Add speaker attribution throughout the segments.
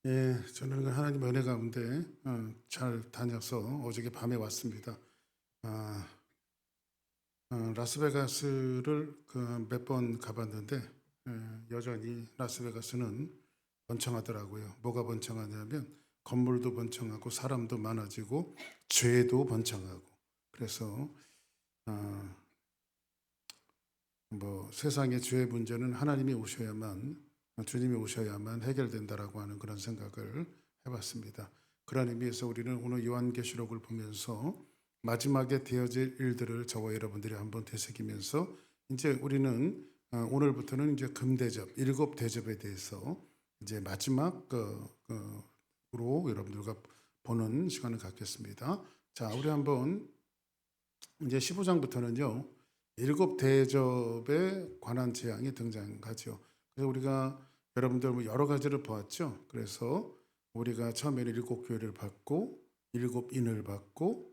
Speaker 1: 저는 하나님 은혜 가운데 잘 다녀서 어저께 밤에 왔습니다. 아, 라스베가스를 몇 번 가봤는데 여전히 라스베가스는 번창하더라고요. 뭐가 번창하냐면 건물도 번창하고 사람도 많아지고 죄도 번창하고 그래서 아, 뭐 세상의 죄의 문제는 하나님이 오셔야만 주님이 오셔야만 해결된다라고 하는 그런 생각을 해봤습니다. 그런 의미에서 우리는 오늘 요한계시록을 보면서 마지막에 되어질 일들을 저와 여러분들이 한번 되새기면서 이제 우리는 오늘부터는 이제 금대접, 일곱 대접에 대해서 이제 마지막 으로 여러분들과 보는 시간을 갖겠습니다. 자, 우리 한번 이제 15장부터는요. 일곱 대접에 관한 재앙이 등장하죠. 그래서 우리가 여러분들 뭐 여러 가지를 보았죠. 그래서 우리가 처음에는 일곱 교회를 받고 일곱 인을 받고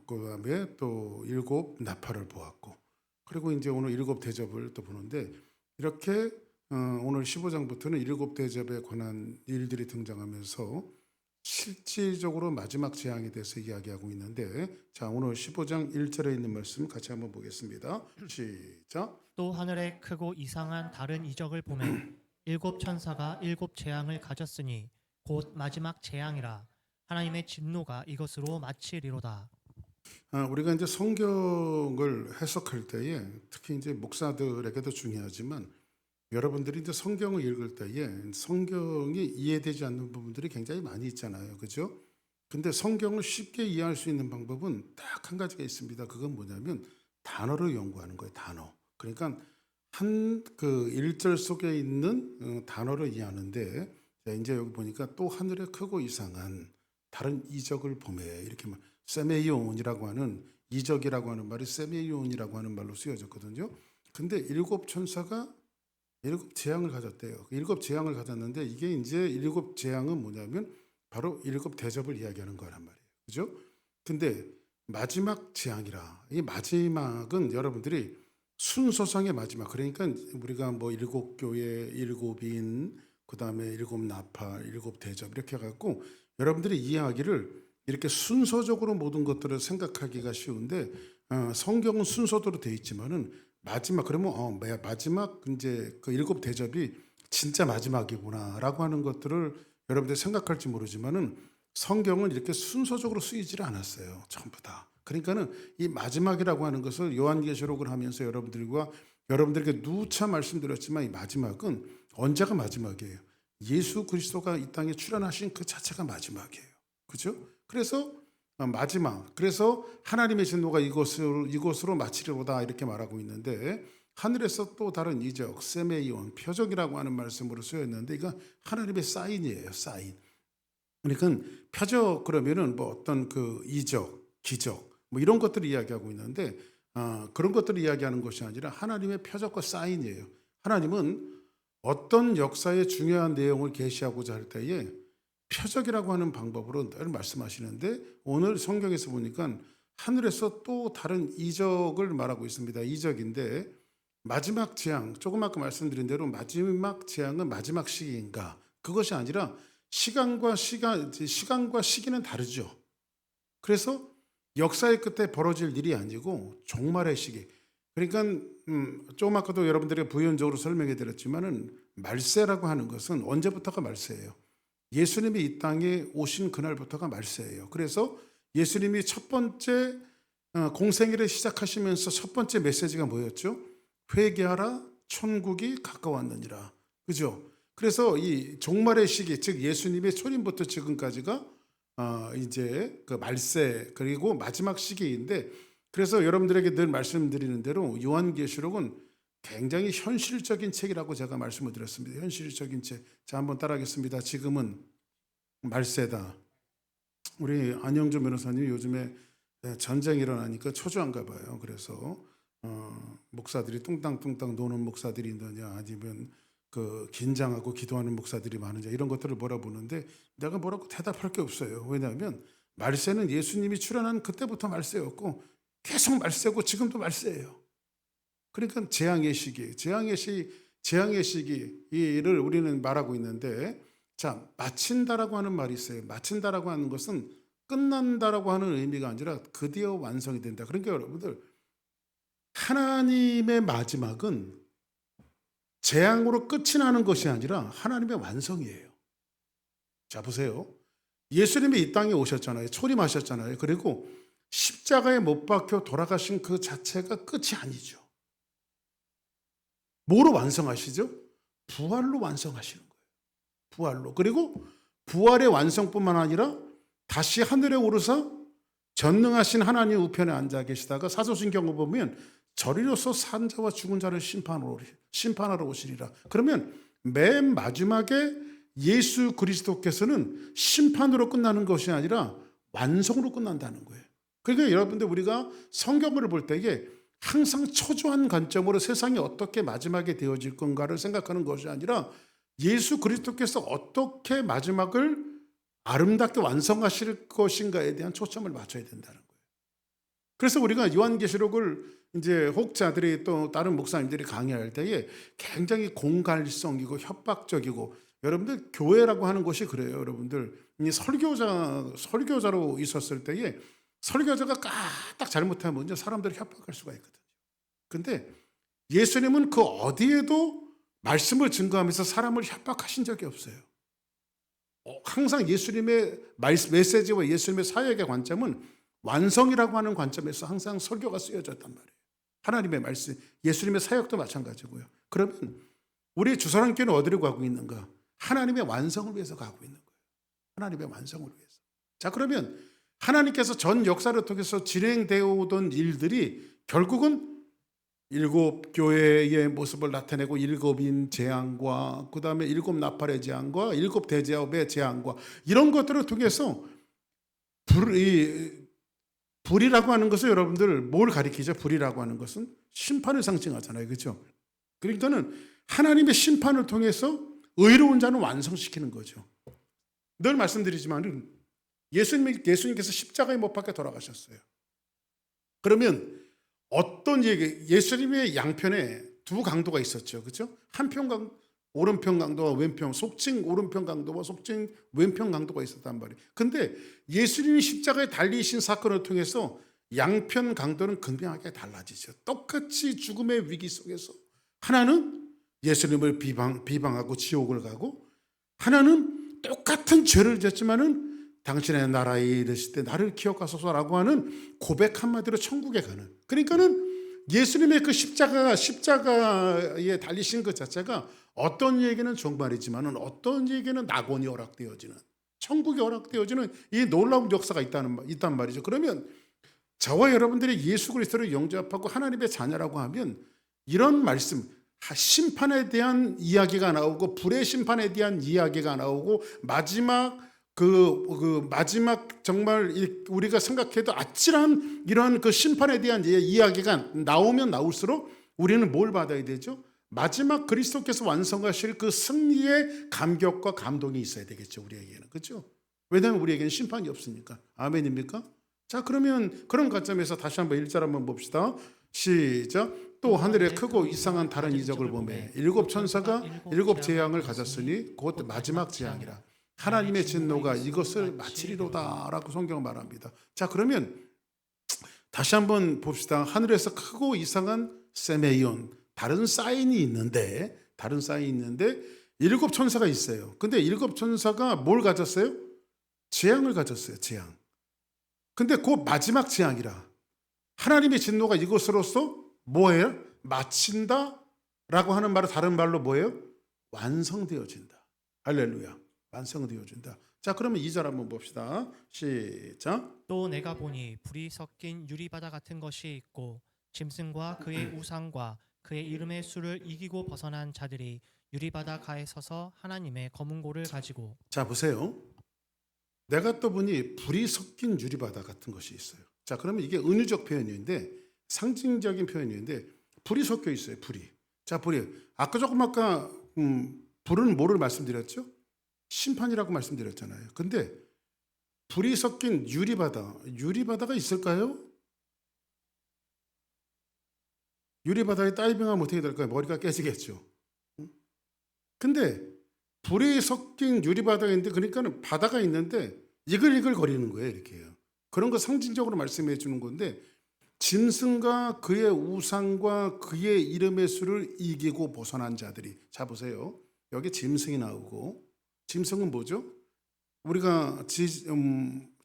Speaker 1: 그다음에 또 일곱 나팔을 보았고 그리고 이제 오늘 일곱 대접을 또 보는데 이렇게 오늘 15장부터는 일곱 대접에 관한 일들이 등장하면서 실질적으로 마지막 재앙에 대해서 이야기하고 있는데 자 오늘 15장 1절에 있는 말씀 같이 한번 보겠습니다. 시작.
Speaker 2: 또 하늘에 크고 이상한 다른 이적을 보매 일곱 천사가 일곱 재앙을 가졌으니 곧 마지막 재앙이라. 하나님의 진노가 이것으로 마치리로다.
Speaker 1: 우리가 이제 성경을 해석할 때에 특히 이제 목사들에게도 중요하지만 여러분들이 이제 성경을 읽을 때에 성경이 이해되지 않는 부분들이 굉장히 많이 있잖아요. 그죠? 근데 성경을 쉽게 이해할 수 있는 방법은 딱 한 가지가 있습니다. 그건 뭐냐면 단어를 연구하는 거예요. 단어. 그러니까 한 그 1절 속에 있는 단어를 이해하는데 자, 이제 여기 보니까 또 하늘에 크고 이상한 다른 이적을 보매 이렇게 세메이온이라고 하는 이적이라고 하는 말이 세메이온이라고 하는 말로 쓰여졌거든요. 근데 일곱 천사가 일곱 재앙을 가졌대요. 일곱 재앙을 가졌는데 이게 이제 일곱 재앙은 뭐냐면 바로 일곱 대접을 이야기하는 거란 말이에요. 그죠? 근데 마지막 재앙이라. 이 마지막은 여러분들이 순서상의 마지막. 그러니까 우리가 뭐 일곱 교회, 일곱 인, 그다음에 일곱 나팔, 일곱 대접 이렇게 해 갖고 여러분들이 이해하기를 이렇게 순서적으로 모든 것들을 생각하기가 쉬운데 성경은 순서대로 돼 있지만은 마지막 그러면 마지막 이제 그 일곱 대접이 진짜 마지막이구나라고 하는 것들을 여러분들이 생각할지 모르지만은 성경은 이렇게 순서적으로 쓰이질 않았어요. 전부 다. 그러니까는 이 마지막이라고 하는 것을 요한계시록을 하면서 여러분들에게 누차 말씀드렸지만 이 마지막은 언제가 마지막이에요? 예수 그리스도가 이 땅에 출현하신 그 자체가 마지막이에요. 그죠? 그래서 마지막. 그래서 하나님의 진노가 이것으로 마치려다 이렇게 말하고 있는데 하늘에서 또 다른 이적, 세메이온, 표적이라고 하는 말씀으로 쓰여있는데 이거 하나님의 사인이에요. 사인. 그러니까 표적 그러면은 뭐 어떤 그 이적, 기적 뭐 이런 것들을 이야기하고 있는데 그런 것들을 이야기하는 것이 아니라 하나님의 표적과 사인이에요. 하나님은 어떤 역사의 중요한 내용을 계시하고자 할 때에 표적이라고 하는 방법으로 늘 말씀하시는데 오늘 성경에서 보니까 하늘에서 또 다른 이적을 말하고 있습니다. 이적인데 마지막 재앙, 조금 아까 말씀드린 대로 마지막 재앙은 마지막 시기인가? 그것이 아니라 시간과 시기는 다르죠. 그래서 역사의 끝에 벌어질 일이 아니고 종말의 시기. 그러니까 조금 아까도 여러분들에게 부연적으로 설명해 드렸지만은 말세라고 하는 것은 언제부터가 말세예요? 예수님이 이 땅에 오신 그날부터가 말세예요. 그래서 예수님이 첫 번째 공생애를 시작하시면서 첫 번째 메시지가 뭐였죠? 회개하라, 천국이 가까웠느니라. 그죠? 그래서 이 종말의 시기, 즉 예수님의 초림부터 지금까지가 이제 그 말세 그리고 마지막 시기인데 그래서 여러분들에게 늘 말씀드리는 대로 요한계시록은 굉장히 현실적인 책이라고 제가 말씀을 드렸습니다. 현실적인 책. 자, 한번 따라하겠습니다. 지금은 말세다. 우리 안영주 변호사님이 요즘에 전쟁이 일어나니까 초조한가 봐요. 그래서 목사들이 뚱땅뚱땅 노는 목사들이 있느냐 아니면 그 긴장하고 기도하는 목사들이 많으냐 이런 것들을 몰아보는데 내가 뭐라고 대답할 게 없어요. 왜냐하면 말세는 예수님이 출현한 그때부터 말세였고 계속 말세고 지금도 말세예요. 그러니까 재앙의 시기를 우리는 말하고 있는데 자, 마친다라고 하는 말이 있어요. 마친다라고 하는 것은 끝난다라고 하는 의미가 아니라 드디어 완성이 된다. 그러니까 여러분들, 하나님의 마지막은 재앙으로 끝이 나는 것이 아니라 하나님의 완성이에요. 자, 보세요. 예수님이 이 땅에 오셨잖아요. 초림하셨잖아요. 그리고 십자가에 못 박혀 돌아가신 그 자체가 끝이 아니죠. 뭐로 완성하시죠? 부활로 완성하시는 거예요. 부활로. 그리고 부활의 완성뿐만 아니라 다시 하늘에 오르사 전능하신 하나님 우편에 앉아 계시다가 사도신경을 보면 저리로서 산 자와 죽은 자를 심판하러 오시리라. 그러면 맨 마지막에 예수 그리스도께서는 심판으로 끝나는 것이 아니라 완성으로 끝난다는 거예요. 그러니까 여러분들, 우리가 성경을 볼 때에 항상 초조한 관점으로 세상이 어떻게 마지막에 되어질 건가를 생각하는 것이 아니라 예수 그리스도께서 어떻게 마지막을 아름답게 완성하실 것인가에 대한 초점을 맞춰야 된다는 거예요. 그래서 우리가 요한계시록을 이제 혹자들이 또 다른 목사님들이 강의할 때에 굉장히 공갈성이고 협박적이고, 여러분들 교회라고 하는 것이 그래요. 여러분들, 이 설교자로 있었을 때에 설교자가 까딱 잘못하면 사람들이 협박할 수가 있거든요. 근데 예수님은 그 어디에도 말씀을 증거하면서 사람을 협박하신 적이 없어요. 항상 예수님의 메시지와 예수님의 사역의 관점은 완성이라고 하는 관점에서 항상 설교가 쓰여졌단 말이에요. 하나님의 말씀, 예수님의 사역도 마찬가지고요. 그러면 우리 주사랑교회는 어디로 가고 있는가? 하나님의 완성을 위해서 가고 있는 거예요. 하나님의 완성을 위해서. 자, 그러면 하나님께서 전 역사를 통해서 진행되어 오던 일들이 결국은 일곱 교회의 모습을 나타내고 일곱인 재앙과 그 다음에 일곱 나팔의 재앙과 일곱 대제업의 재앙과 이런 것들을 통해서 불이라고 하는 것은 여러분들 뭘 가리키죠? 불이라고 하는 것은 심판을 상징하잖아요. 그렇죠? 그러니까는 하나님의 심판을 통해서 의로운 자는 완성시키는 거죠. 늘 말씀드리지만 예수님께서 십자가에 못 박혀 돌아가셨어요. 그러면 어떤 예수님의 양편에 두 강도가 있었죠. 그렇죠? 한편 오른편 강도와 왼편, 속칭 오른편 강도와 속칭 왼편 강도가 있었단 말이에요. 근데 예수님이 십자가에 달리신 사건을 통해서 양편 강도는 극명하게 달라지죠. 똑같이 죽음의 위기 속에서 하나는 예수님을 비방하고 지옥을 가고, 하나는 똑같은 죄를 짓지만은 당신의 나라에 이르실 때 나를 기억하소서라고 하는 고백 한마디로 천국에 가는. 그러니까는 예수님의 그 십자가에 달리신 것 자체가 어떤 얘기는 종말이지만은 어떤 얘기는 낙원이 허락되어지는, 천국이 허락되어지는 이 놀라운 역사가 있단 말이죠. 그러면 저와 여러분들이 예수 그리스도를 영접하고 하나님의 자녀라고 하면 이런 말씀, 심판에 대한 이야기가 나오고 불의 심판에 대한 이야기가 나오고 마지막 마지막 정말 우리가 생각해도 아찔한 이러한 그 심판에 대한 이야기가 나오면 나올수록 우리는 뭘 받아야 되죠? 마지막 그리스도께서 완성하실 그 승리의 감격과 감동이 있어야 되겠죠, 우리에게는. 그렇죠? 왜냐하면 우리에게는 심판이 없으니까. 아멘입니까? 자, 그러면 그런 관점에서 다시 한번 1절 한번 봅시다. 시작. 또 하늘에 크고 이상한 다른 이적을 보매 일곱 천사가 일곱 재앙을 가졌으니 곧 마지막 재앙이라. 하나님의 진노가 이것을 마치리로다 라고 성경은 말합니다. 자, 그러면 다시 한번 봅시다. 하늘에서 크고 이상한 세메이온, 다른 사인이 있는데 일곱 천사가 있어요. 근데 일곱 천사가 뭘 가졌어요? 재앙을 가졌어요. 재앙. 근데 곧 마지막 재앙이라. 하나님의 진노가 이것으로서 뭐예요? 마친다 라고 하는 말은 다른 말로 뭐예요? 완성되어진다. 할렐루야. 완성되어진다. 자, 그러면 2절 한번 봅시다. 시작.
Speaker 2: 또 내가 보니 불이 섞인 유리바다 같은 것이 있고 짐승과 그의 우상과 그의 이름의 수를 이기고 벗어난 자들이 유리바다 가에 서서 하나님의 검은고를 가지고.
Speaker 1: 자, 보세요. 내가 또 보니 불이 섞인 유리바다 같은 것이 있어요. 자, 그러면 이게 은유적 표현인데, 상징적인 표현인데, 불이 섞여 있어요. 불이. 자, 불이. 아까 불은 뭐를 말씀드렸죠? 심판이라고 말씀드렸잖아요. 근데 불이 섞인 유리바다가 있을까요? 유리바다에 다이빙하면 어떻게 될까요? 머리가 깨지겠죠. 근데 불이 섞인 유리바다가 있는데, 그러니까 바다가 있는데 이글이글 거리는 거예요. 이렇게요. 그런 거 상징적으로 말씀해 주는 건데, 짐승과 그의 우상과 그의 이름의 수를 이기고 벗어난 자들이. 자 보세요. 여기 짐승이 나오고, 짐승은 뭐죠? 우리가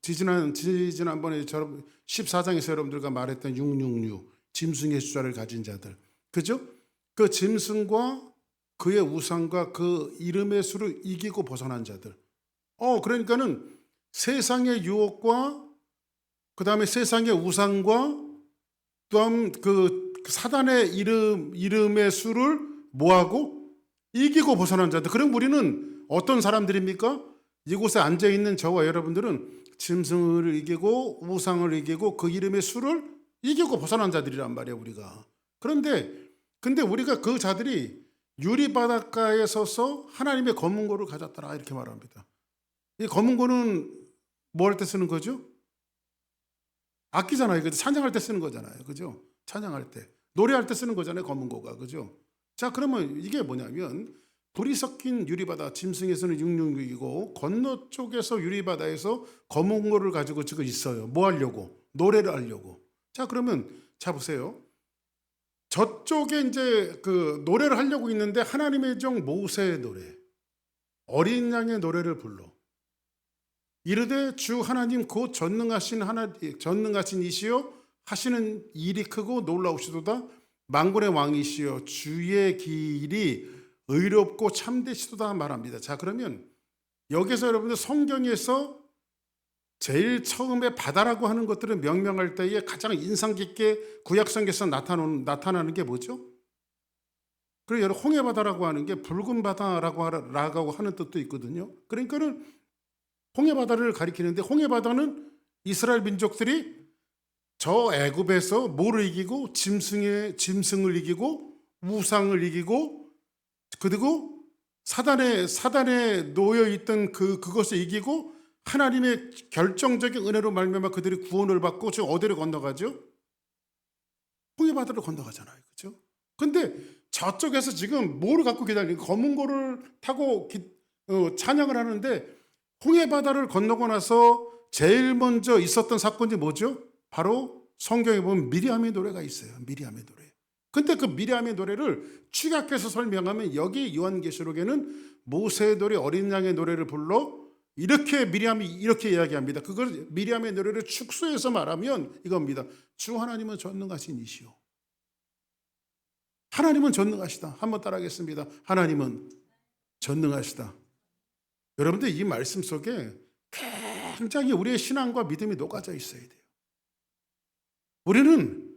Speaker 1: 지지난번에 14장에서 여러분들과 말했던 666 짐승의 숫자를 가진 자들, 그죠? 그 짐승과 그의 우상과 그 이름의 수를 이기고 벗어난 자들. 그러니까는 세상의 유혹과 그 다음에 세상의 우상과 또한 그 사단의 이름의 수를 뭐하고 이기고 벗어난 자들. 그럼 우리는 어떤 사람들입니까? 이곳에 앉아 있는 저와 여러분들은 짐승을 이기고 우상을 이기고 그 이름의 수를 이기고 벗어난 자들이란 말이에요, 우리가. 근데 우리가 그 자들이 유리 바닷가에 서서 하나님의 검은고를 가졌더라, 이렇게 말합니다. 이 검은고는 뭐 할 때 쓰는 거죠? 악기잖아요. 찬양할 때 쓰는 거잖아요. 그죠? 찬양할 때. 노래할 때 쓰는 거잖아요. 검은고가. 그죠? 자, 그러면 이게 뭐냐면, 불이 섞인 유리바다, 짐승에서는 666이고 건너쪽에서 유리바다에서 검은고를 가지고 지금 있어요. 뭐 하려고? 노래를 하려고. 자, 그러면 자 보세요. 저쪽에 이제 그 노래를 하려고 있는데, 하나님의 종 모세의 노래, 어린 양의 노래를 불러 이르되 주 하나님 곧 전능하신 이시여 하시는 일이 크고 놀라우시도다. 만군의 왕이시여 주의 길이 의롭고 참되시도다 말합니다. 자, 그러면 여기서 여러분들 성경에서 제일 처음에 바다라고 하는 것들을 명명할 때에 가장 인상 깊게 구약성경에서 나타나는 게 뭐죠? 그리고 여러분, 홍해바다라고 하는 게 붉은 바다라고 하는 뜻도 있거든요. 그러니까는 홍해바다를 가리키는데, 홍해바다는 이스라엘 민족들이 저 애굽에서 뭐를 이기고 짐승을 이기고 우상을 이기고 그리고 사단에 놓여 있던 그것을 이기고 하나님의 결정적인 은혜로 말미암아 그들이 구원을 받고 지금 어디를 건너가죠? 홍해바다를 건너가잖아요. 그렇죠? 근데 저쪽에서 지금 뭐를 갖고 기다리는, 검은 고를 타고 찬양을 하는데, 홍해바다를 건너고 나서 제일 먼저 있었던 사건이 뭐죠? 바로 성경에 보면 미리암의 노래가 있어요. 미리암의 노래. 근데 그 미리암의 노래를 축약해서 설명하면, 여기 요한계시록에는 모세의 노래, 어린 양의 노래를 불러 이렇게 미리암이 이렇게 이야기합니다. 그걸 미리암의 노래를 축소해서 말하면 이겁니다. 주 하나님은 전능하신 이시오. 하나님은 전능하시다. 한번 따라하겠습니다. 하나님은 전능하시다. 여러분들, 이 말씀 속에 굉장히 우리의 신앙과 믿음이 녹아져 있어야 돼요. 우리는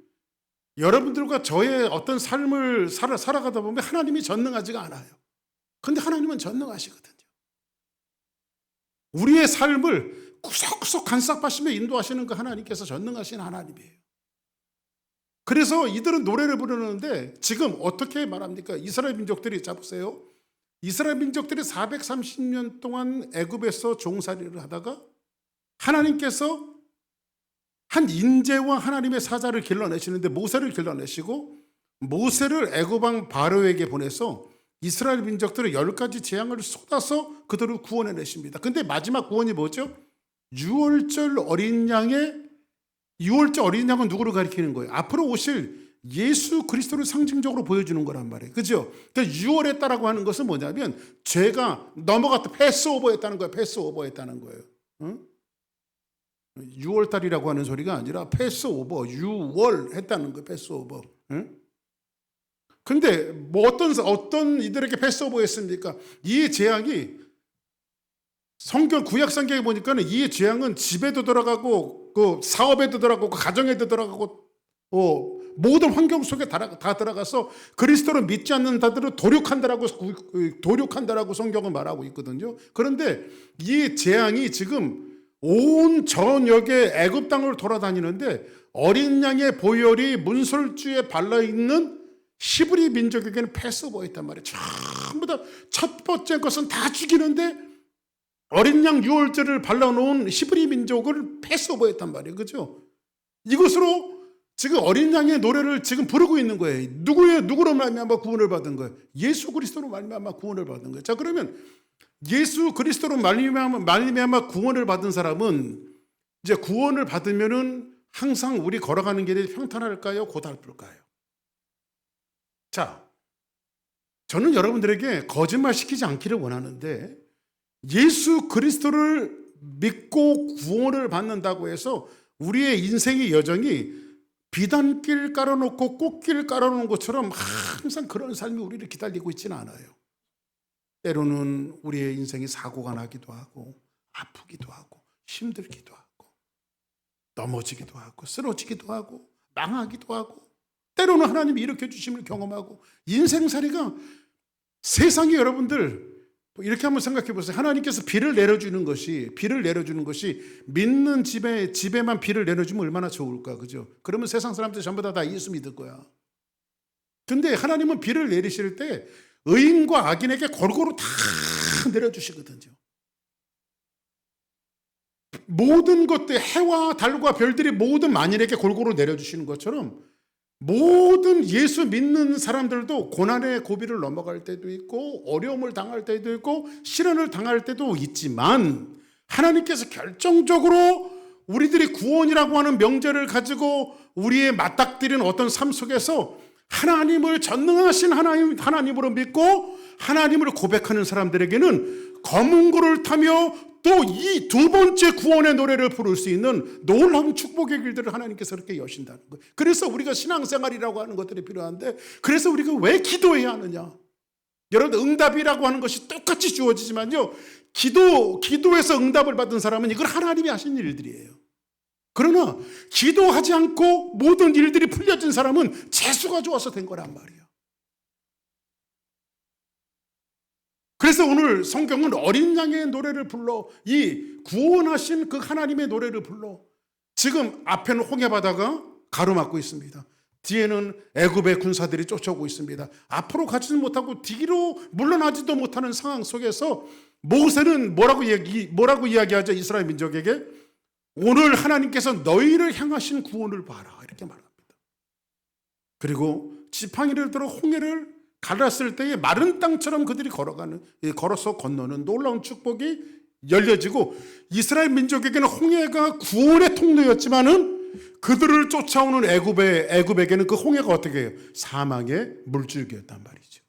Speaker 1: 여러분들과 저의 어떤 삶을 살아가다 보면 하나님이 전능하지가 않아요. 근데 하나님은 전능하시거든요. 우리의 삶을 구석구석 간섭하시며 인도하시는 그 하나님께서 전능하신 하나님이에요. 그래서 이들은 노래를 부르는데 지금 어떻게 말합니까? 이스라엘 민족들이, 잡으세요. 이스라엘 민족들이 430년 동안 애굽에서 종살이를 하다가 하나님께서 한 인재와 하나님의 사자를 길러내시는데, 모세를 길러내시고 모세를 애굽 왕 바로에게 보내서 이스라엘 민족들의 10가지 재앙을 쏟아서 그들을 구원해내십니다. 근데 마지막 구원이 뭐죠? 유월절 어린 양은 누구를 가리키는 거예요? 앞으로 오실 예수 그리스도를 상징적으로 보여주는 거란 말이에요. 그죠? 그러니까 유월했다라고 하는 것은 뭐냐면, 죄가 넘어갔다, 패스오버했다는 거예요. 패스오버했다는 거예요. 응? 6월달이라고 하는 소리가 아니라 패스오버, 유월했다는 거예요. 패스오버. 응? 근데 뭐 어떤 이들에게 패스오버했습니까? 이 재앙이 구약 성경에 보니까는 이 재앙은 집에도 들어가고 그 사업에도 들어가고 가정에도 들어가고 모든 환경 속에 다 들어가서 그리스도를 믿지 않는 자들을 도륙한다라고 성경은 말하고 있거든요. 그런데 이 재앙이 지금 온 전역의 애굽 땅을 돌아다니는데, 어린 양의 보혈이 문설주에 발라있는 히브리 민족에게는 패스오버였단 말이에요. 전부 다 첫 번째 것은 다 죽이는데, 어린 양 유월절을 발라놓은 히브리 민족을 패스오버했단 말이에요. 그죠? 이것으로 지금 어린 양의 노래를 지금 부르고 있는 거예요. 누구로 말미암아 구원을 받은 거예요? 예수 그리스도로 말미암아 구원을 받은 거예요. 자, 그러면 예수 그리스도로 말미암아 구원을 받은 사람은 이제 구원을 받으면은 항상 우리 걸어가는 길이 평탄할까요? 고달플까요? 자, 저는 여러분들에게 거짓말 시키지 않기를 원하는데 예수 그리스도를 믿고 구원을 받는다고 해서 우리의 인생의 여정이 비단길 깔아놓고 꽃길 깔아놓은 것처럼 항상 그런 삶이 우리를 기다리고 있지는 않아요. 때로는 우리의 인생이 사고가 나기도 하고 아프기도 하고 힘들기도 하고 넘어지기도 하고 쓰러지기도 하고 망하기도 하고 때로는 하나님이 일으켜주심을 경험하고 인생살이가 세상에 여러분들 이렇게 한번 생각해 보세요. 하나님께서 비를 내려주는 것이 믿는 집에만 비를 내려주면 얼마나 좋을까, 그죠? 그러면 세상 사람들 전부 다 예수 믿을 거야. 근데 하나님은 비를 내리실 때 의인과 악인에게 골고루 다 내려주시거든요. 모든 것들, 해와 달과 별들이 모든 만인에게 골고루 내려주시는 것처럼 모든 예수 믿는 사람들도 고난의 고비를 넘어갈 때도 있고 어려움을 당할 때도 있고 시련을 당할 때도 있지만 하나님께서 결정적으로 우리들이 구원이라고 하는 명제를 가지고 우리의 맞닥뜨리는 어떤 삶 속에서 하나님을 전능하신 하나님으로 믿고 하나님을 고백하는 사람들에게는 검은 고를 타며 또 이 두 번째 구원의 노래를 부를 수 있는 놀라운 축복의 길들을 하나님께서 그렇게 여신다는 거예요. 그래서 우리가 신앙생활이라고 하는 것들이 필요한데 그래서 우리가 왜 기도해야 하느냐? 여러분 응답이라고 하는 것이 똑같이 주어지지만요. 기도에서 응답을 받은 사람은 이걸 하나님이 하신 일들이에요. 그러나 기도하지 않고 모든 일들이 풀려진 사람은 재수가 좋아서 된 거란 말이에요. 그래서 오늘 성경은 어린 양의 노래를 불러 이 구원하신 그 하나님의 노래를 불러 지금 앞에는 홍해바다가 가로막고 있습니다. 뒤에는 애굽의 군사들이 쫓아오고 있습니다. 앞으로 가지도 못하고 뒤로 물러나지도 못하는 상황 속에서 모세는 뭐라고 이야기하죠? 이스라엘 민족에게 오늘 하나님께서 너희를 향하신 구원을 봐라 이렇게 말합니다. 그리고 지팡이를 들어 홍해를 갈랐을 때에 마른 땅처럼 그들이 걸어서 건너는 놀라운 축복이 열려지고 이스라엘 민족에게는 홍해가 구원의 통로였지만은 그들을 쫓아오는 애굽에게는 그 홍해가 어떻게 해요? 사망의 물줄기였단 말이죠.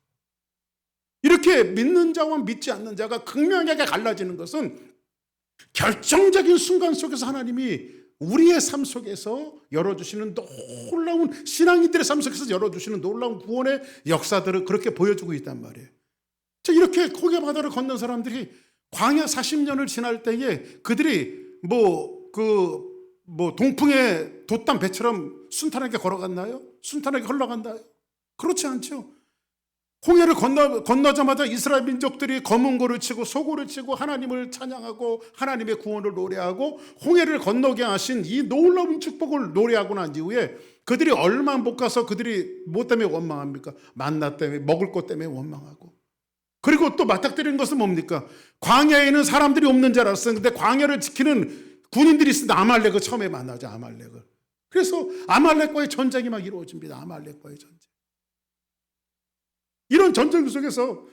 Speaker 1: 이렇게 믿는 자와 믿지 않는 자가 극명하게 갈라지는 것은 결정적인 순간 속에서 하나님이 우리의 삶 속에서 열어주시는 놀라운 신앙인들의 삶 속에서 열어주시는 놀라운 구원의 역사들을 그렇게 보여주고 있단 말이에요. 이렇게 홍해바다를 건넌 사람들이 광야 40년을 지날 때에 그들이 동풍의 돛담 배처럼 순탄하게 걸어갔나요? 순탄하게 흘러간다요? 그렇지 않죠. 홍해를 건너자마자 이스라엘 민족들이 검은 고를 치고 소고를 치고 하나님을 찬양하고 하나님의 구원을 노래하고 홍해를 건너게 하신 이 놀라운 축복을 노래하고 난 이후에 그들이 얼마 못 가서 그들이 뭐 때문에 원망합니까? 만나 때문에, 먹을 것 때문에 원망하고 그리고 또 맞닥뜨리는 것은 뭡니까? 광야에는 사람들이 없는 줄 알았어요. 근데 광야를 지키는 군인들이 있는데 아말렉을 처음에 만나죠. 아말렉을. 그래서 아말렉과의 전쟁이 막 이루어집니다. 아말렉과의 전쟁. 이런 전쟁 속에서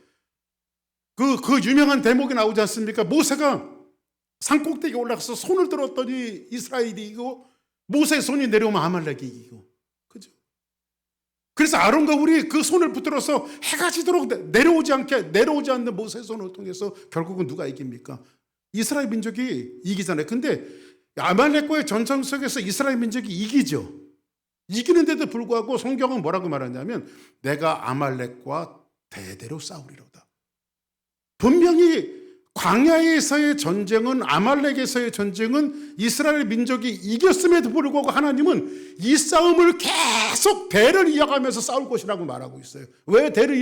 Speaker 1: 그 유명한 대목이 나오지 않습니까? 모세가 산꼭대기에 올라가서 손을 들었더니 이스라엘이 이기고 모세의 손이 내려오면 아말렉이 이기고, 그죠? 그래서 아론과 울이 그 손을 붙들어서 해가 지도록 내려오지 않는 모세의 손을 통해서 결국은 누가 이깁니까? 이스라엘 민족이 이기잖아요. 근데 아말렉과의 전쟁 속에서 이스라엘 민족이 이기죠. 이기는데도 불구하고 성경은 뭐라고 말하냐면 내가 아말렉과 대대로 싸우리로다. 분명히 광야에서의 전쟁은 아말렉에서의 전쟁은 이스라엘 민족이 이겼음에도 불구하고 하나님은 이 싸움을 계속 대를 이어가면서 싸울 것이라고 말하고 있어요. 왜 대를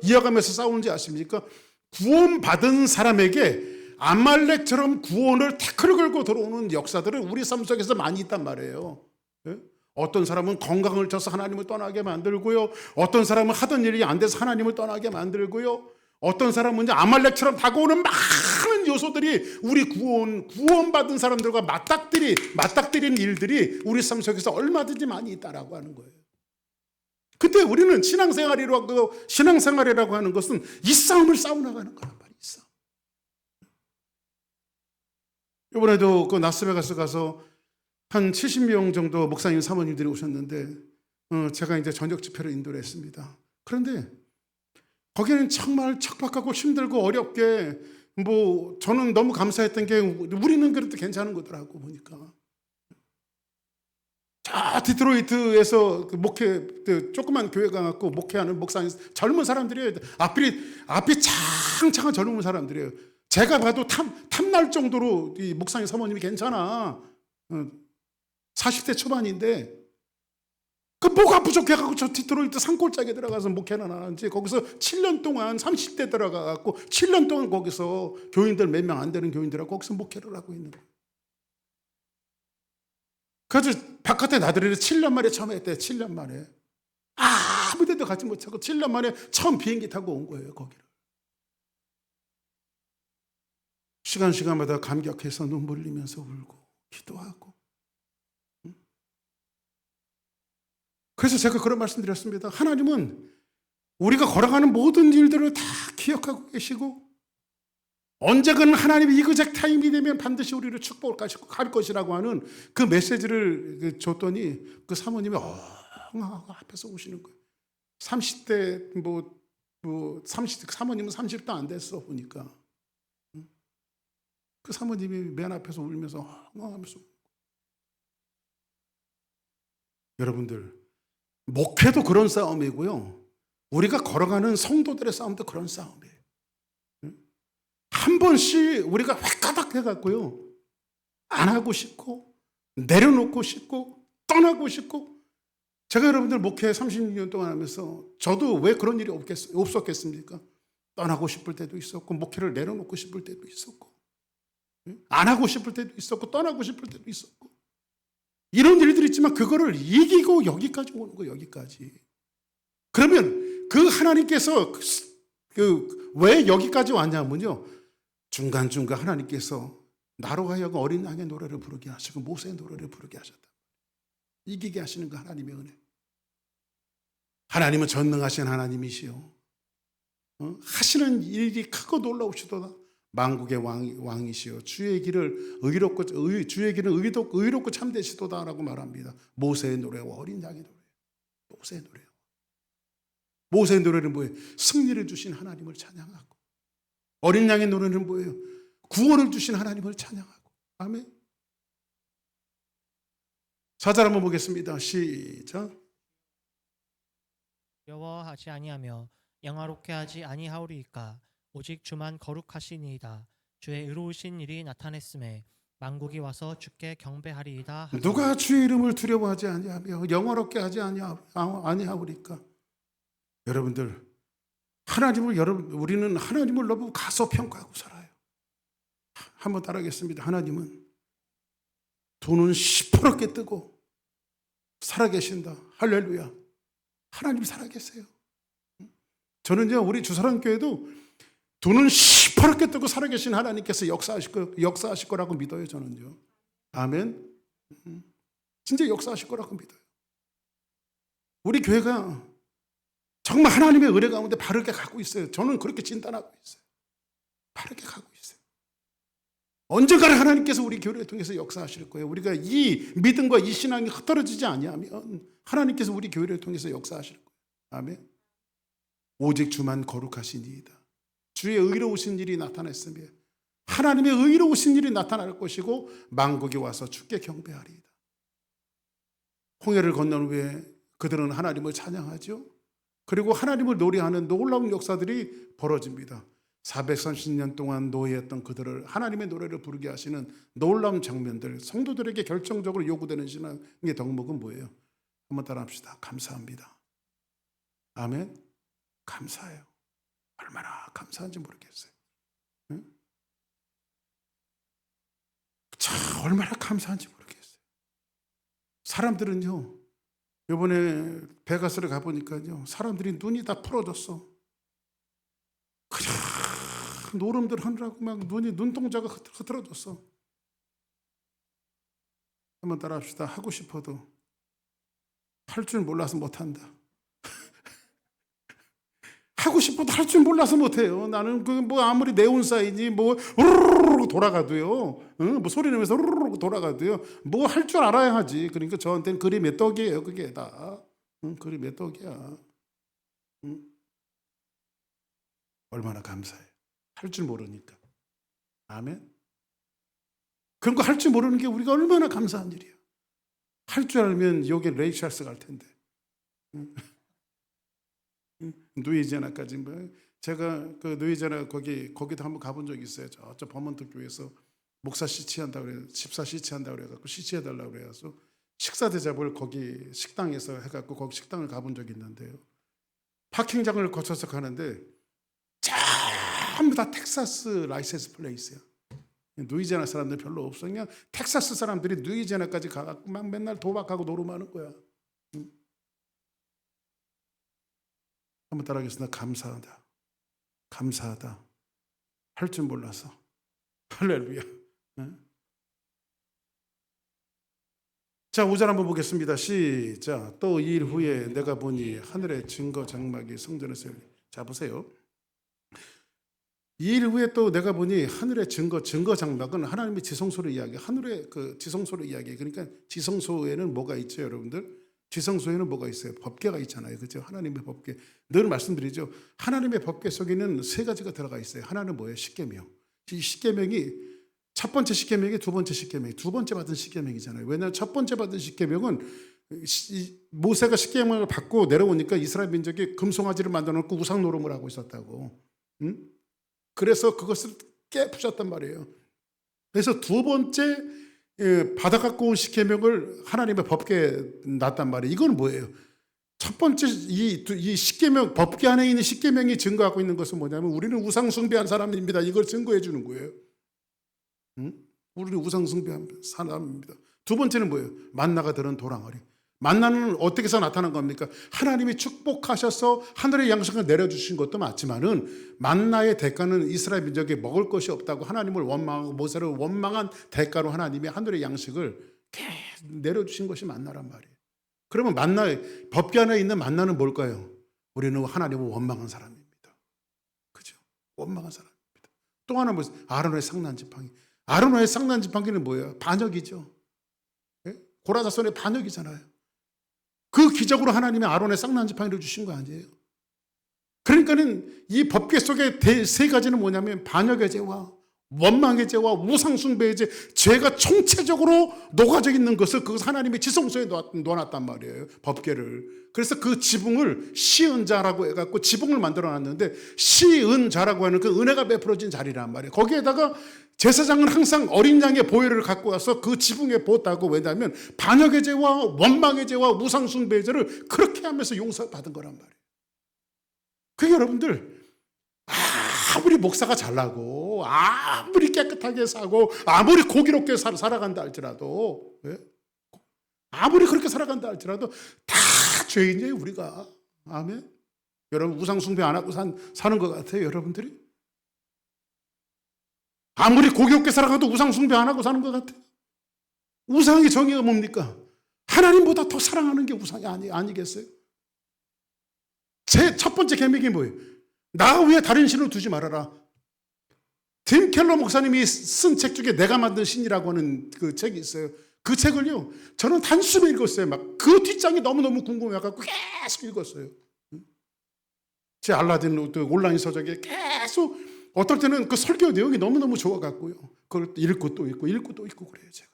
Speaker 1: 이어가면서 싸우는지 아십니까? 구원받은 사람에게 아말렉처럼 구원을 태클을 걸고 들어오는 역사들은 우리 삶 속에서 많이 있단 말이에요. 어떤 사람은 건강을 쳐서 하나님을 떠나게 만들고요. 어떤 사람은 하던 일이 안 돼서 하나님을 떠나게 만들고요. 어떤 사람은 이제 아말렉처럼 다가오는 많은 요소들이 우리 구원받은 사람들과 맞닥뜨리는 일들이 우리 삶 속에서 얼마든지 많이 있다라고 하는 거예요. 그때 우리는 신앙생활이라고 하는 것은 이 싸움을 싸워나가는 거란 말이에요. 이번에도 그 라스베가스 가서 한 70명 정도 목사님 사모님들이 오셨는데 제가 이제 저녁 집회를 인도를 했습니다. 그런데 거기는 정말 척박하고 힘들고 어렵게 뭐 저는 너무 감사했던 게 우리는 그래도 괜찮은 거더라고 보니까. 저 디트로이트에서 그 목회 조그만 교회가 갖고 목회하는 목사님 젊은 사람들이에요. 앞이 창창한 젊은 사람들이에요. 제가 봐도 탐날 정도로 이 목사님 사모님이 괜찮아. 40대 초반인데 그 뭐가 부족해갖고 저 디트로이트 산골짜기에 들어가서 목회는 안 하는지 거기서 7년 동안 30대 들어가갖고 7년 동안 거기서 교인들 몇 명 안 되는 교인들하고 거기서 목회를 하고 있는 거예요. 그래서 바깥에 나들이를 7년 만에 처음 했대요. 7년 만에. 아무 데도 가지 못하고 7년 만에 처음 비행기 타고 온 거예요. 거기를. 시간마다 감격해서 눈물 흘리면서 울고 기도하고. 그래서 제가 그런 말씀 드렸습니다. 하나님은 우리가 걸어가는 모든 일들을 다 기억하고 계시고 언제건 하나님의 이그젝 타임이 되면 반드시 우리를 축복할 것이라고 하는 그 메시지를 줬더니 그 사모님이 앞에서 우시는 거예요. 30대 30 사모님은 30도 안 됐어 보니까. 그 사모님이 맨 앞에서 울면서 하면서. 여러분들 목회도 그런 싸움이고요. 우리가 걸어가는 성도들의 싸움도 그런 싸움이에요. 한 번씩 우리가 획가닥 해갖고요. 안 하고 싶고 내려놓고 싶고 떠나고 싶고. 제가 여러분들 목회 36년 동안 하면서 저도 왜 그런 일이 없었겠습니까? 떠나고 싶을 때도 있었고 목회를 내려놓고 싶을 때도 있었고 안 하고 싶을 때도 있었고 떠나고 싶을 때도 있었고 이런 일들이 있지만 그거를 이기고 여기까지 오는 거예요. 여기까지. 그러면 그 하나님께서 왜 여기까지 왔냐면요. 중간중간 하나님께서 나로 하여금 어린 양의 노래를 부르게 하시고 모세의 노래를 부르게 하셨다. 이기게 하시는 거 하나님의 은혜. 하나님은 전능하신 하나님이시요. 하시는 일이 크고 놀라우시도다. 만국의 왕이시여 주의 길은 의롭고 참되시도다라고 말합니다. 모세의 노래와 어린 양의 노래. 모세의 노래. 모세의 노래는 뭐예요? 승리를 주신 하나님을 찬양하고 어린 양의 노래는 뭐예요? 구원을 주신 하나님을 찬양하고. 아멘. 4절 한번 보겠습니다. 시작.
Speaker 2: 여호와하지 아니하며 영화롭게 하지 아니하오리이까 오직 주만 거룩하시니이다. 주의 의로우신 일이 나타냈음에 만국이 와서 주께 경배하리이다.
Speaker 1: 누가 주의 이름을 두려워하지 아니하며 영화롭게 하지 아니하오리까. 여러분들 우리는 하나님을 너무 가소평가하고 살아요. 한번 따라하겠습니다. 하나님은 두 눈 시퍼렇게 뜨고 살아계신다. 할렐루야. 하나님 살아계세요. 저는요 우리 주사랑교회도 두 눈 시퍼렇게 뜨고 살아계신 하나님께서 역사하실 거라고 믿어요. 저는요. 아멘. 진짜 역사하실 거라고 믿어요. 우리 교회가 정말 하나님의 은혜 가운데 바르게 가고 있어요. 저는 그렇게 진단하고 있어요. 바르게 가고 있어요. 언젠가는 하나님께서 우리 교회를 통해서 역사하실 거예요. 우리가 이 믿음과 이 신앙이 흩어지지 아니하면 하나님께서 우리 교회를 통해서 역사하실 거예요. 아멘. 오직 주만 거룩하시니이다. 주의 의로우신 일이 나타났으며 하나님의 의로우신 일이 나타날 것이고 만국이 와서 주께 경배하리이다. 홍해를 건넌 후에 그들은 하나님을 찬양하죠. 그리고 하나님을 노래하는 놀라운 역사들이 벌어집니다. 430년 동안 노예했던 그들을 하나님의 노래를 부르게 하시는 놀라운 장면들, 성도들에게 결정적으로 요구되는 신앙의 덕목은 뭐예요? 한번 따라합시다. 감사합니다. 아멘. 감사해요. 얼마나 감사한지 모르겠어요. 응? 참 얼마나 감사한지 모르겠어요. 사람들은요, 이번에 베가스를 가보니까요, 사람들이 눈이 다 풀어졌어. 그냥 노름들 하느라고 막 눈동자가 흐트러졌어. 한번 따라합시다. 하고 싶어도 할 줄 몰라서 못한다. 하고 싶어도 할 줄 몰라서 못해요. 나는 그 뭐 아무리 네온 사인이 뭐 우르르르 돌아가도요. 뭐 소리 내면서 우르르르 돌아가도요. 뭐 할 줄 알아야 하지. 그러니까 저한테는 그림의 떡이에요. 그게 다. 그림의 떡이야. 얼마나 감사해요. 할 줄 모르니까. 아멘. 그런 거 할 줄 모르는 게 우리가 얼마나 감사한 일이야. 할 줄 알면 여기 레이 찰스 갈 텐데. 누이제나까지 뭐 제가 그 누이제나 거기도 한번 가본 적이 있어요. 저 버먼트 교회에서 목사 시치한다 그래, 집사 시치한다 그래갖고 시치해달라 그래서 식사 대접을 거기 식당에서 해갖고 거기 식당을 가본 적이 있는데요. 파킹장을 거쳐서 가는데 전부 다 텍사스 라이센스 플레이스야. 누이제나 사람들 별로 없어. 그냥 텍사스 사람들이 누이제나까지 가갖고 막 맨날 도박하고 노름하는 거야. 한번 따라하겠습니다. 감사하다. 감사하다. 할 줄 몰라서. 할렐루야. 자, 5절 한번 보겠습니다. 시작. 또 2일 후에 내가 보니 하늘의 증거 장막이 성전에서 열리. 자, 보세요. 2일 후에 또 내가 보니 하늘의 증거 장막은 하나님의 지성소를 이야기해. 하늘의 그 지성소를 이야기해. 그러니까 지성소에는 뭐가 있죠, 여러분들? 지성소에는 뭐가 있어요? 법궤가 있잖아요. 그렇죠? 하나님의 법궤. 늘 말씀드리죠. 하나님의 법궤 속에는 세 가지가 들어가 있어요. 하나는 뭐예요? 십계명. 이 십계명이 첫 번째 십계명이 두 번째 십계명이 두 번째 받은 십계명이잖아요. 왜냐하면 첫 번째 받은 십계명은 모세가 십계명을 받고 내려오니까 이스라엘 민족이 금송아지를 만들어 놓고 우상 노름을 하고 있었다고. 그래서 그것을 깨부셨단 말이에요. 그래서 두 번째 받아 갖고 온 십계명을 하나님의 법궤에 놨단 말이에요. 이건 뭐예요? 첫 번째 이 십계명 법궤 안에 있는 십계명이 증거하고 있는 것은 뭐냐면 우리는 우상 숭배한 사람입니다. 이걸 증거해 주는 거예요. 우리는 우상 숭배한 사람입니다. 두 번째는 뭐예요? 만나가 들은 도랑어리. 만나는 어떻게 해서 나타난 겁니까? 하나님이 축복하셔서 하늘의 양식을 내려주신 것도 맞지만은 만나의 대가는 이스라엘 민족이 먹을 것이 없다고 하나님을 원망하고 모세를 원망한 대가로 하나님이 하늘의 양식을 계속 내려주신 것이 만나란 말이에요. 그러면 법궤 안에 있는 만나는 뭘까요? 우리는 하나님을 원망한 사람입니다. 그죠? 원망한 사람입니다. 또 하나 뭐예요? 아론의 상난지팡이. 아론의 상난지팡이는 뭐예요? 반역이죠. 고라자손의 반역이잖아요. 그 기적으로 하나님이 아론의 쌍난지팡이를 주신 거 아니에요. 그러니까는 이 법궤 속의 세 가지는 뭐냐면 반역의 죄와 원망의 죄와 우상숭배의 죄, 죄가 총체적으로 녹아져 있는 것을 그것 하나님의 지성소에 놓아놨단 말이에요. 법궤를. 그래서 그 지붕을 시은자라고 해갖고 지붕을 만들어놨는데 시은자라고 하는 그 은혜가 베풀어진 자리란 말이에요. 거기에다가 제사장은 항상 어린 양의 보혈을 갖고 와서 그 지붕에 부었다고. 왜냐하면 반역의 죄와 원망의 죄와 우상숭배의 죄를 그렇게 하면서 용서받은 거란 말이에요. 그게 여러분들 아무리 목사가 잘나고 아무리 깨끗하게 사고 아무리 고기롭게 살아간다 할지라도 아무리 그렇게 살아간다 할지라도 다 죄인이에요 우리가. 아멘. 여러분 우상 숭배 안 하고 사는 것 같아요 여러분들이? 아무리 고기롭게 살아가도 우상 숭배 안 하고 사는 것 같아요. 우상의 정의가 뭡니까? 하나님보다 더 사랑하는 게 우상이 아니겠어요? 제 첫 번째 계명이 뭐예요? 나 위에 다른 신을 두지 말아라. 팀 켈러 목사님이 쓴 책 중에 내가 만든 신이라고 하는 그 책이 있어요. 그 책을요 저는 단숨에 읽었어요. 막 그 뒷장이 너무너무 궁금해갖고 계속 읽었어요. 제 알라딘 온라인 서적에 계속 어떨 때는 그 설교 내용이 너무너무 좋아갖고요 그걸 읽고 또 읽고 읽고 또 읽고 그래요 제가.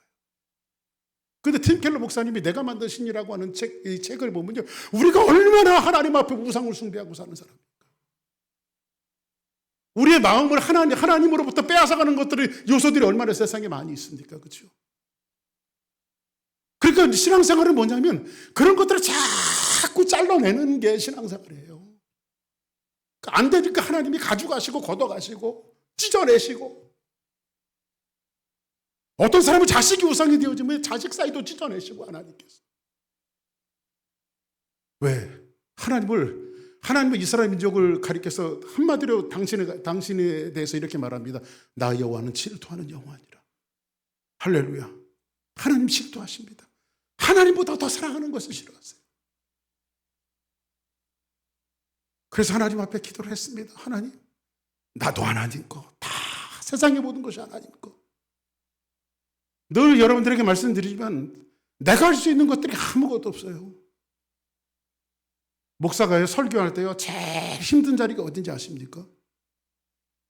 Speaker 1: 근데 팀 켈러 목사님이 내가 만든 신이라고 하는 이 책을 보면요 우리가 얼마나 하나님 앞에 우상을 숭배하고 사는 사람입니까? 우리의 마음을 하나님으로부터 빼앗아가는 요소들이 얼마나 세상에 많이 있습니까? 그렇죠? 그러니까 신앙생활은 뭐냐면 그런 것들을 자꾸 잘라내는 게 신앙생활이에요. 안 되니까 하나님이 가져가시고 걷어가시고 찢어내시고, 어떤 사람은 자식이 우상이 되어지면 자식 사이도 찢어내시고 하나님께서. 왜? 하나님은 이스라엘 민족을 가리켜서 한마디로 당신에 대해서 이렇게 말합니다. 나 여호와는 질투하는 여호와니라. 할렐루야. 하나님 질투하십니다. 하나님보다 더 사랑하는 것을 싫어하세요. 그래서 하나님 앞에 기도를 했습니다. 하나님, 나도 하나님 거, 다 세상의 모든 것이 하나님 거. 늘 여러분들에게 말씀드리지만 내가 할 수 있는 것들이 아무것도 없어요. 목사가 설교할 때요, 제일 힘든 자리가 어딘지 아십니까?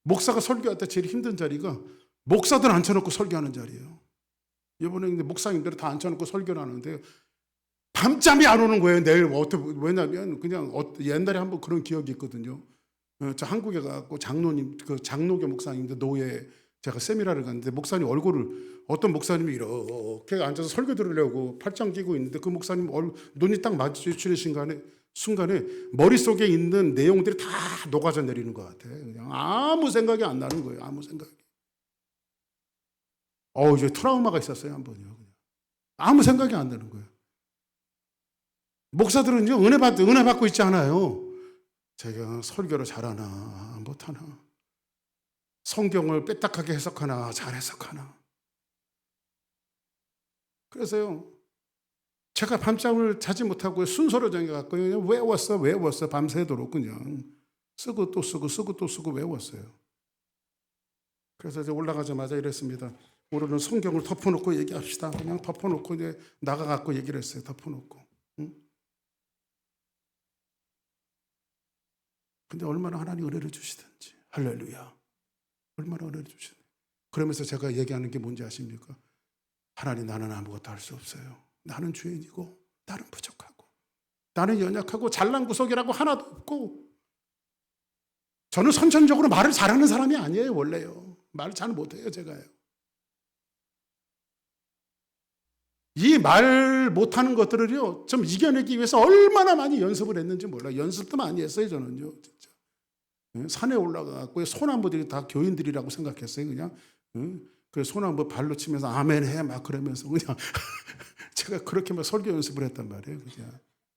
Speaker 1: 목사가 설교할 때 제일 힘든 자리가 목사들 앉혀놓고 설교하는 자리예요. 이번에 목사님들을 다 앉혀놓고 설교를 하는데 밤잠이 안 오는 거예요. 내일 왜냐면 그냥 옛날에 한번 그런 기억이 있거든요. 저 한국에 가고 장로님, 그 장로교 목사님들 노예 제가 세미나를 갔는데 목사님 얼굴을 어떤 목사님이 이렇게 앉아서 설교 들으려고 팔짱 끼고 있는데 그 목사님 눈이 딱 마주치는 순간에 머릿속에 있는 내용들이 다 녹아져 내리는 것 같아. 그냥 아무 생각이 안 나는 거예요. 아무 생각이. 이제 트라우마가 있었어요. 한 번요. 그냥. 아무 생각이 안 나는 거예요. 목사들은요, 은혜 받고 있지 않아요. 제가 설교를 잘하나 못하나, 성경을 빼딱하게 해석하나 잘 해석하나. 그래서요, 제가 밤잠을 자지 못하고 순서로 정해갖고 그냥 외웠어. 밤새도록 그냥 쓰고 또 쓰고 외웠어요. 그래서 이제 올라가자마자 이랬습니다. 오늘은 성경을 덮어놓고 얘기합시다. 그냥 덮어놓고 이제 나가갖고 얘기를 했어요. 덮어놓고. 응? 근데 얼마나 하나님 은혜를 주시든지. 할렐루야. 얼마나 은혜를 주시든지. 그러면서 제가 얘기하는 게 뭔지 아십니까? 하나님, 나는 아무것도 할 수 없어요. 나는 죄인이고 나는 부족하고 나는 연약하고 잘난 구석이라고 하나도 없고, 저는 선천적으로 말을 잘하는 사람이 아니에요. 원래요. 말을 잘 못해요. 제가요. 이 말 못하는 것들을요 좀 이겨내기 위해서 얼마나 많이 연습을 했는지 몰라요. 연습도 많이 했어요. 저는요 진짜. 산에 올라가고 소나무들이 다 교인들이라고 생각했어요. 그냥. 그래서 소나무 발로 치면서 아멘 해 막 그러면서 그냥 제가 그렇게 막 설교 연습을 했단 말이에요.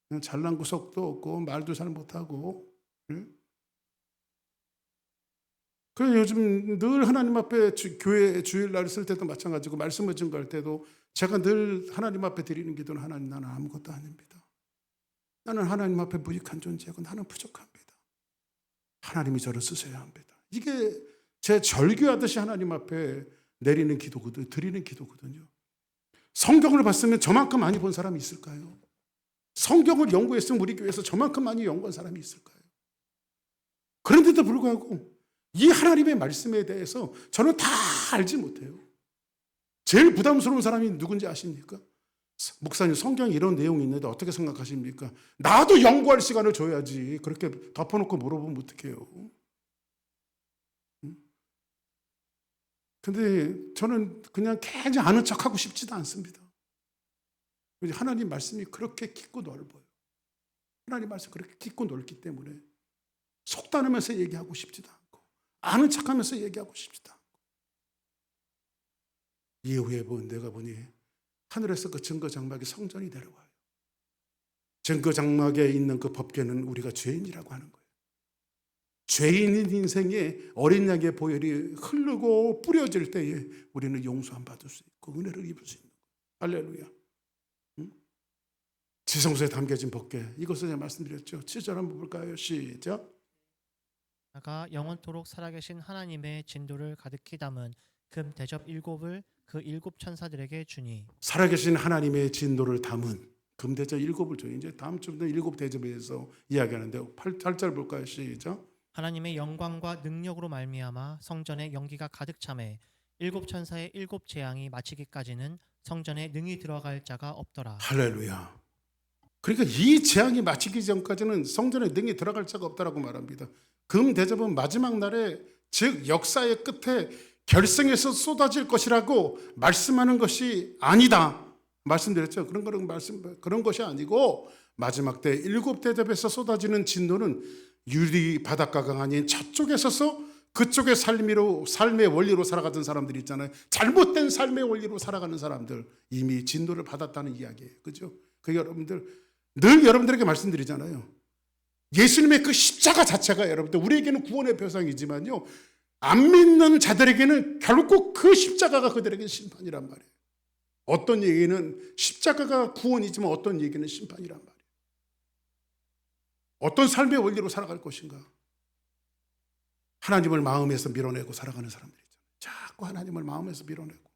Speaker 1: 그냥 잘난 구석도 없고 말도 잘 못하고. 그래서 요즘 늘 하나님 앞에 교회 주일날 쓸 때도 마찬가지고 말씀을 증거할 때도 제가 늘 하나님 앞에 드리는 기도는, 하나님, 나는 아무것도 아닙니다. 나는 하나님 앞에 무익한 존재고 나는 부족합니다. 하나님이 저를 쓰셔야 합니다. 이게 제 절규하듯이 하나님 앞에 내리는 기도거든요. 드리는 기도거든요. 성경을 봤으면 저만큼 많이 본 사람이 있을까요? 성경을 연구했으면 우리 교회에서 저만큼 많이 연구한 사람이 있을까요? 그런데도 불구하고 이 하나님의 말씀에 대해서 저는 다 알지 못해요. 제일 부담스러운 사람이 누군지 아십니까? 목사님, 성경에 이런 내용이 있는데 어떻게 생각하십니까? 나도 연구할 시간을 줘야지. 그렇게 덮어놓고 물어보면 어떡해요? 근데 저는 그냥 괜히 아는 척하고 싶지도 않습니다. 하나님 말씀이 그렇게 깊고 넓어요. 하나님 말씀이 그렇게 깊고 넓기 때문에 속단하면서 얘기하고 싶지도 않고 아는 척하면서 얘기하고 싶지도 않고. 이후에 내가 보니 하늘에서 그 증거 장막이 성전이 내려와요. 증거 장막에 있는 그 법궤는 우리가 죄인이라고 하는 거예요. 죄인인 인생에 어린 양의 보혈이 흐르고 뿌려질 때에 우리는 용서함 받을 수 있고 은혜를 입을 수 있는 거예요. 할렐루야. 지성소에 담겨진 법궤, 이것을 제가 말씀드렸죠. 7절 한번 볼까요? 시작.
Speaker 2: 나가 영원토록 살아계신 하나님의 진도를 가득히 담은 금 대접 7을 그 7 천사들에게 주니.
Speaker 1: 살아계신 하나님의 진도를 담은 금 대접 7을 줘요. 이제 다음 주부터 7 대접에 대해서 이야기하는데 8절 볼까요? 시작.
Speaker 2: 하나님의 영광과 능력으로 말미암아 성전에 연기가 가득 차매 7 천사의 7 재앙이 마치기까지는 성전에 능히 들어갈 자가 없더라.
Speaker 1: 할렐루야. 그러니까 이 재앙이 마치기 전까지는 성전에 능히 들어갈 자가 없다라고 말합니다. 금 대접은 마지막 날에, 즉 역사의 끝에 결승에서 쏟아질 것이라고 말씀하는 것이 아니다. 말씀드렸죠. 그런 것이 아니고 마지막 때 7 대접에서 쏟아지는 진노는 유리 바닷가가 아닌 저쪽에 서서 그쪽의 삶의 원리로 살아가던 사람들이 있잖아요. 잘못된 삶의 원리로 살아가는 사람들, 이미 진노를 받았다는 이야기예요. 그죠? 그 늘 여러분들에게 말씀드리잖아요. 예수님의 그 십자가 자체가 여러분들 우리에게는 구원의 표상이지만요, 안 믿는 자들에게는 결국 그 십자가가 그들에게 심판이란 말이에요. 어떤 얘기는 십자가가 구원이지만 어떤 얘기는 심판이란 말이에요. 어떤 삶의 원리로 살아갈 것인가? 하나님을 마음에서 밀어내고 살아가는 사람들이 있잖아요. 자꾸 하나님을 마음에서 밀어내고.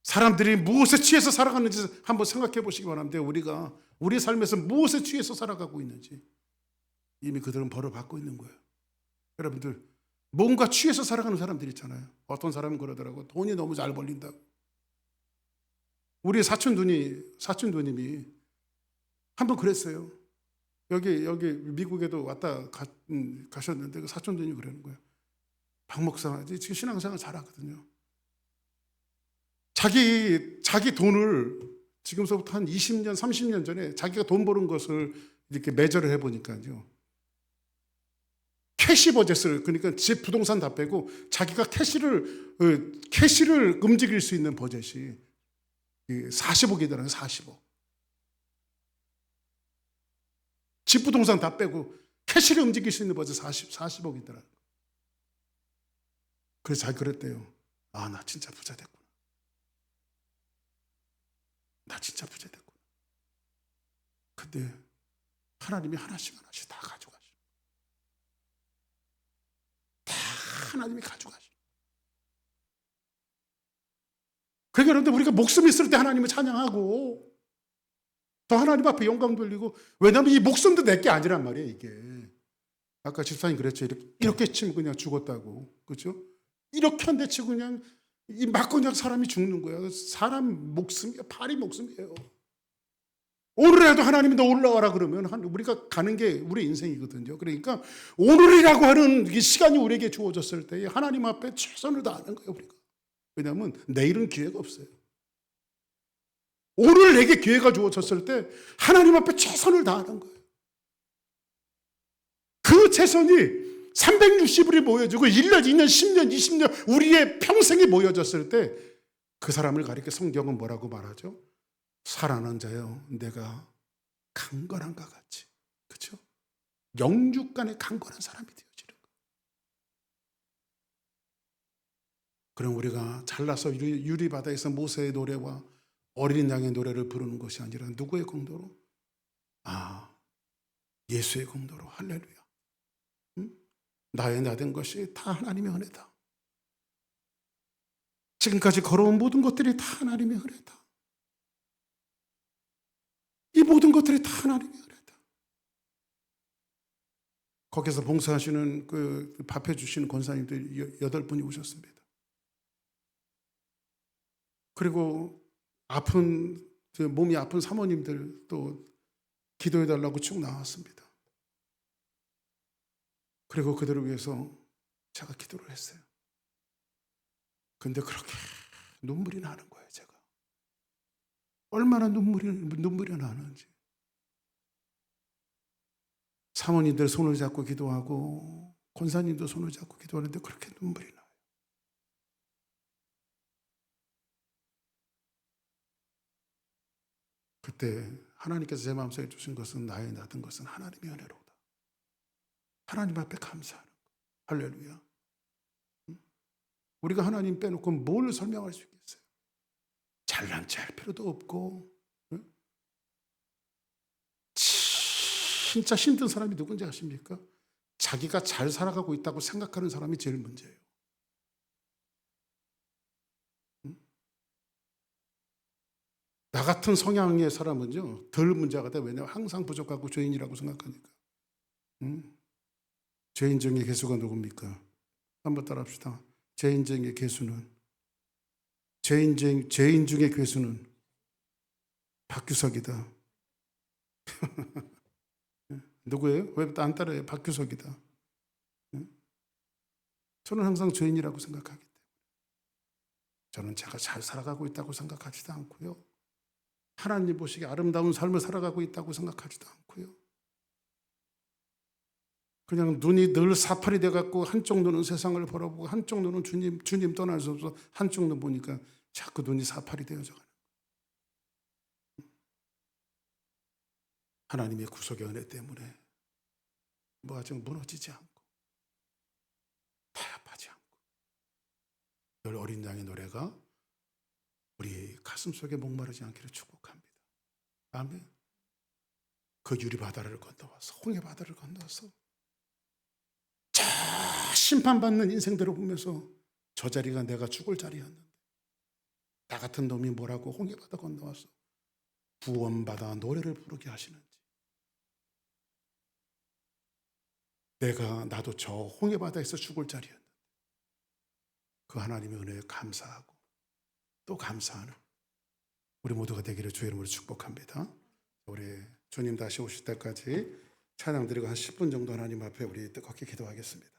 Speaker 1: 사람들이 무엇에 취해서 살아가는지 한번 생각해 보시기 바랍니다. 우리가 우리 삶에서 무엇에 취해서 살아가고 있는지 이미 그들은 벌을 받고 있는 거예요. 여러분들, 뭔가 취해서 살아가는 사람들 있잖아요. 어떤 사람은 그러더라고. 돈이 너무 잘 벌린다고. 우리 사촌 누님이 한번 그랬어요. 여기 미국에도 왔다 가셨는데 그 사촌 누님이 그러는 거예요. 박 목사 지금 신앙생활 잘하거든요. 자기 돈을 지금서부터 한 20년, 30년 전에 자기가 돈 버는 것을 이렇게 매저를 해보니까요. 캐시 버젯을, 그러니까 집 부동산 다 빼고 자기가 캐시를 움직일 수 있는 버젯이 40억이더라고요. 40억. 집 부동산 다 빼고 캐시를 움직일 수 있는 버젯 40억이더라고요. 그래서 자기 그랬대요. 아, 나 진짜 부자 됐구나. 나 진짜 부자 됐구나. 근데 하나님이 하나씩 다 가져가시고, 다 하나님이 가져가시고. 그러니까 여러분들, 우리가 목숨 있을 때 하나님을 찬양하고 더 하나님 앞에 영광 돌리고, 왜냐하면 이 목숨도 내게 아니란 말이에요. 이게 아까 집사님 그랬죠. 이렇게 치면 그냥 죽었다고, 그렇죠? 이렇게 한 대 치고 그냥 맞고 그냥 사람이 죽는 거야. 사람 목숨이야, 파리 목숨이에요. 오늘이라도 하나님이 너 올라와라 그러면 우리가 가는 게 우리 인생이거든요. 그러니까 오늘이라고 하는 이 시간이 우리에게 주어졌을 때 하나님 앞에 최선을 다하는 거예요, 우리가. 왜냐하면 내일은 기회가 없어요. 오늘 내게 기회가 주어졌을 때 하나님 앞에 최선을 다하는 거예요. 그 최선이 360일이 모여지고 1년, 2년, 10년, 20년 우리의 평생이 모여졌을 때 그 사람을 가리켜 성경은 뭐라고 말하죠? 살아난 자여, 내가 강건한가 같이. 그렇죠? 영육간에 강건한 사람이 되어지는 거예요. 그럼 우리가 잘나서 유리바다에서 모세의 노래와 어린 양의 노래를 부르는 것이 아니라 누구의 공로로? 예수의 공로로. 할렐루야. 나의 나된 것이 다 하나님의 은혜다. 지금까지 걸어온 모든 것들이 다 하나님의 은혜다. 이 모든 것들이 다 하나님의 은혜다. 거기서 봉사하시는 밥해 주시는 권사님들 8분이 오셨습니다. 그리고 몸이 아픈 사모님들 또 기도해 달라고 쭉 나왔습니다. 그리고 그들을 위해서 제가 기도를 했어요. 근데 그렇게 눈물이 나는 거예요, 제가. 얼마나 눈물이 나는지. 사모님들 손을 잡고 기도하고 권사님도 손을 잡고 기도하는데 그렇게 눈물이 나요. 그때 하나님께서 제 마음속에 주신 것은, 나의 나든 것은 하나님의 은혜로다. 하나님 앞에 감사하는 거. 할렐루야. 우리가 하나님 빼놓고 뭘 설명할 수 있겠어요? 잘난 체 할 필요도 없고. 진짜 힘든 사람이 누군지 아십니까? 자기가 잘 살아가고 있다고 생각하는 사람이 제일 문제예요. 나 같은 성향의 사람은요 덜 문제가 돼. 왜냐하면 항상 부족하고 죄인이라고 생각하니까. 죄인 중의 개수가 누굽니까? 한번 따라합시다. 죄인 중의 개수는, 죄인 중의 괴수는 박규석이다. 누구예요? 왜 안 따라해요? 박규석이다. 저는 항상 죄인이라고 생각하기 때문에 저는 제가 잘 살아가고 있다고 생각하지도 않고요, 하나님 보시기에 아름다운 삶을 살아가고 있다고 생각하지도 않고요, 그냥 눈이 늘 사팔이 돼갖고 한쪽 눈은 세상을 바라보고 한쪽 눈은 주님 떠날 수 없어 한쪽 눈 보니까 자꾸 눈이 사팔이 되어져 가는 거예요. 하나님의 구속의 은혜 때문에 아직 무너지지 않고 타협하지 않고 늘 어린 양의 노래가 우리 가슴 속에 목마르지 않기를 축복합니다. 아멘. 그 유리바다를 건너와서 홍해바다를 건너서 저 심판받는 인생들을 보면서 저 자리가 내가 죽을 자리였는데 나 같은 놈이 뭐라고 홍해바다 건너와서 구원받아 노래를 부르게 하시는지, 나도 저 홍해바다에서 죽을 자리였는데 그 하나님의 은혜에 감사하고 또 감사하는 우리 모두가 되기를 주의 이름으로 축복합니다. 우리 주님 다시 오실 때까지 찬양 드리고 한 10분 정도 하나님 앞에 우리 뜨겁게 기도하겠습니다.